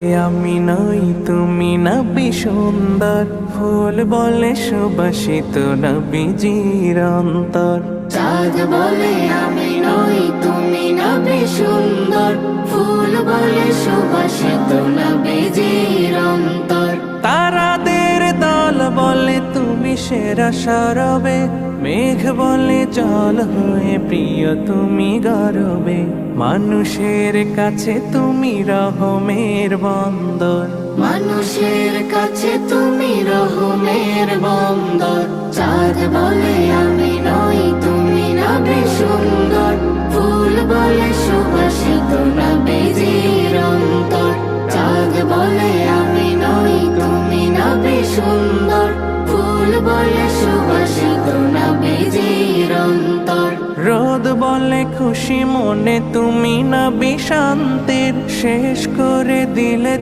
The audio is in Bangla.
আমি নই তুমি নবী সুন্দর, ফুল বলে সুবাসিত নবীজির অন্তর। চাঁদ বলে আমি নই তুমি নবী সুন্দর, ফুল বলে সুবাসিত নবীজির অন্তর। তারাদের দল বলে তুমি সেরা সরবে, মেঘ বলে জল হয়ে প্রিয় তুমি গরবে। মানুষের কাছে তুমি রহমের বন্দর, মানুষের কাছে তুমি রহমের বন্দর। চাঁদ বলে আমি নই তুমি নবী সুন্দর, ফুল বলে সুবাসিত নবীজির অন্তর। চাঁদ বলে আমি নই তুমি নবী সুন্দর, ফুল বলে সুবাসিত নবীজির অন্তর। রোদ বলে খুশি মনে তুমি নবী শান্তির, শেষ করে দিলে